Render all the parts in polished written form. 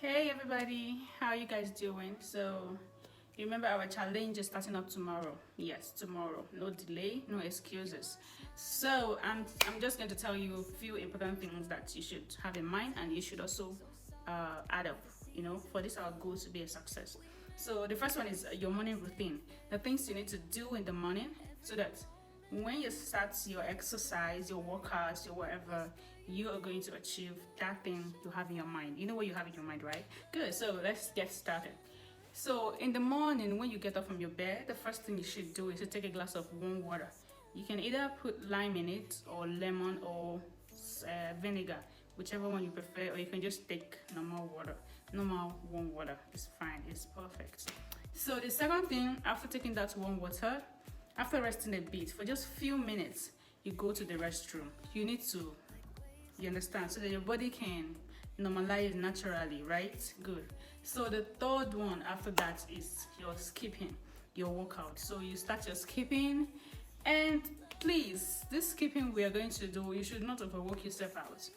Hey everybody, how are you guys doing? So you remember our challenge is starting up tomorrow. Yes, tomorrow. No delay, no excuses. So I'm just going to tell you a few important things that you should have in mind, and you should also add up, for this our goal to be a success. So the first one is your morning routine. The things you need to do in the morning so that when you start your exercise, your workouts, your whatever, you are going to achieve that thing you have in your mind. You know what you have in your mind, right? Good. So let's get started. So in the morning, when you get up from your bed, the first thing you should do is to take a glass of warm water. You can either put lime in it, or lemon, or vinegar, whichever one you prefer, or you can just take normal water. Normal warm water is fine. It's perfect. So the second thing, after taking that warm water, after resting a bit for just few minutes, you go to the restroom. You need to, you understand, so that your body can normalize naturally, right? Good. So the third one after that is your skipping, your workout. So you start your skipping, and please, this skipping we are going to do, you should not overwork yourself out.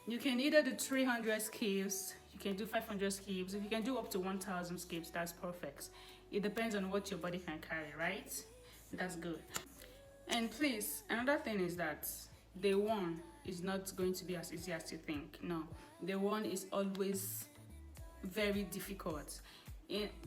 You can either do 300 skips, you can do 500 skips. If you can do up to 1,000 skips, that's perfect. It depends on what your body can carry, right? That's good. And please, another thing is that day one is not going to be as easy as you think. No, day one is always very difficult.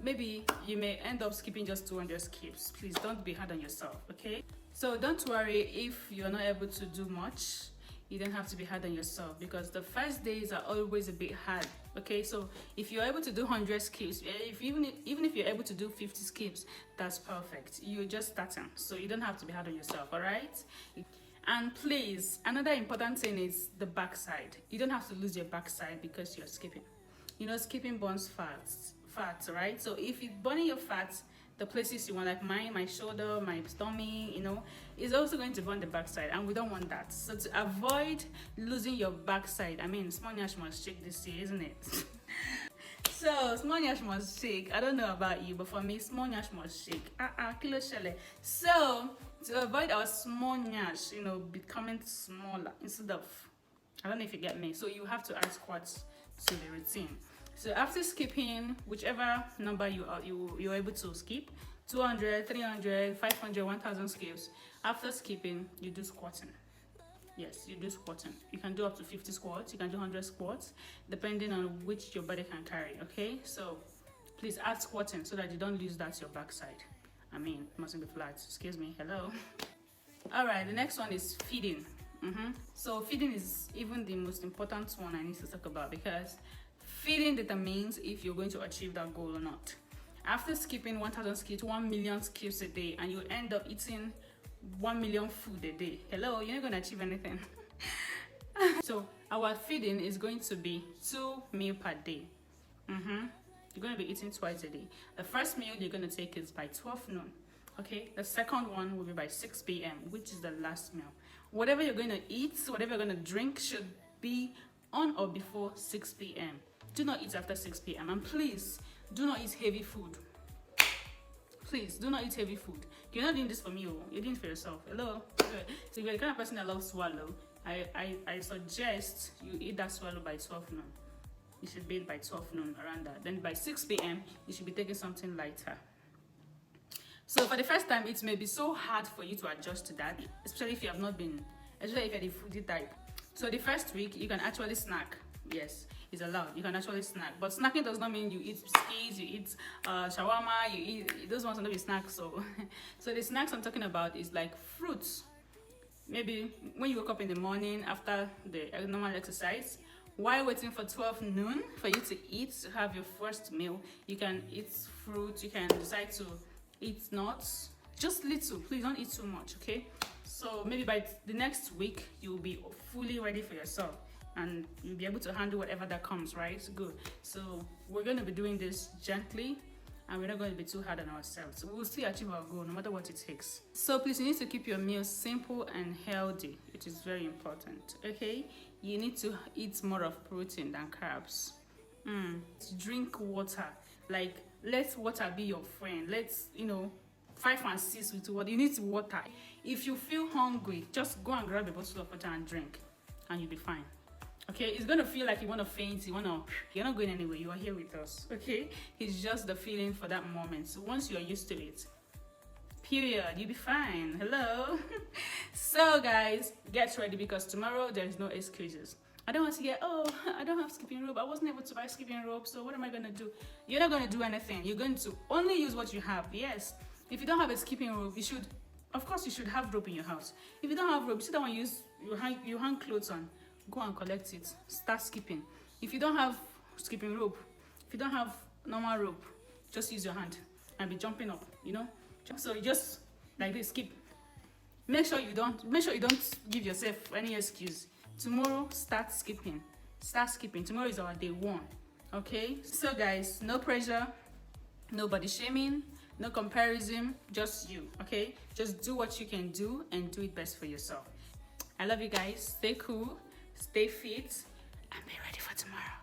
Maybe you may end up skipping just 200 skips. Please don't be hard on yourself, okay? So don't worry if you're not able to do much. You don't have to be hard on yourself, because the first days are always a bit hard, okay? So if you're able to do 100 skips, even if you're able to do 50 skips, that's perfect. You're just starting, so you don't have to be hard on yourself, all right? And please, another important thing is the backside. You don't have to lose your backside because you're skipping. Skipping burns fats, right? So if it's burning your fats, the places you want, like my shoulder, my stomach, is also going to burn the backside, and we don't want that. So to avoid losing your backside, small nyash must shake this year, isn't it? So small nyash must shake. I don't know about you, but for me, small nyash must shake. Kilo shele. So to avoid our small nyash, becoming smaller instead of, I don't know if you get me. So you have to add squats to the routine. So after skipping, whichever number you're able to skip, 200, 300, 500, 1,000 skips. After skipping, you do squatting. Yes, you do squatting. You can do up to 50 squats. You can do 100 squats, depending on which your body can carry, okay? So please add squatting so that you don't lose that your backside. It mustn't be flat. Excuse me. Hello. All right, the next one is feeding. So feeding is even the most important one I need to talk about, because feeding determines if you're going to achieve that goal or not. After skipping 1,000 skips, 1 million skips a day, and you end up eating 1 million food a day, hello, you're not going to achieve anything. So our feeding is going to be 2 meals per day. You're going to be eating twice a day. The first meal you're going to take is by 12 noon. Okay, the second one will be by 6 p.m., which is the last meal. Whatever you're going to eat, whatever you're going to drink should be on or before 6 p.m. Do not eat after 6 p.m. And please, do not eat heavy food. Please, do not eat heavy food. You're not doing this for me, you're doing it for yourself. Hello? Good. So if you're the kind of person that loves swallow, I suggest you eat that swallow by 12 noon. You should be by 12 noon, around that. Then by 6 p.m., you should be taking something lighter. So for the first time, it may be so hard for you to adjust to that, especially if you have not been, especially if you're the foodie type. So the first week, you can actually snack. Yes, it's allowed. You can actually snack. But snacking does not mean you eat skis, you eat shawarma, you eat, those ones are not be snacks. So the snacks I'm talking about is like fruits. Maybe when you wake up in the morning after the normal exercise, while waiting for 12 noon for you to eat, to have your first meal, you can eat fruit, you can decide to eat nuts, just little. Please don't eat too much, okay? So maybe by the next week, you'll be fully ready for yourself, and you'll be able to handle whatever that comes, right? Good. So we're going to be doing this gently, and we're not going to be too hard on ourselves. We'll still achieve our goal no matter what it takes. So please, you need to keep your meals simple and healthy. It is very important, okay? You need to eat more of protein than carbs. Drink water. Like, let water be your friend. Let's 5 and 6 with water. You need water. If you feel hungry, just go and grab a bottle of water and drink, and you'll be fine. Okay, it's gonna feel like you want to faint, you're not going anywhere, you are here with us. Okay, it's just the feeling for that moment. So once you're used to it, period, you'll be fine. Hello. So guys, get ready, because tomorrow there is no excuses. I don't want to get, oh, I don't have skipping rope, I wasn't able to buy skipping rope, so what am I gonna do? You're not gonna do anything. You're going to only use what you have. Yes, if you don't have a skipping rope, you should, of course you should have rope in your house. If you don't have rope, you see that one you hang clothes on, go and collect it, start skipping. If you don't have skipping rope, if you don't have normal rope, just use your hand and be jumping up, you know. So you just like this, skip. Make sure you don't give yourself any excuse. Tomorrow, start skipping. Tomorrow is our day 1. Okay, so guys, no pressure, no body shaming, no comparison, just you. Okay, just do what you can do and do it best for yourself. I love you guys. Stay cool, stay fit, and be ready for tomorrow.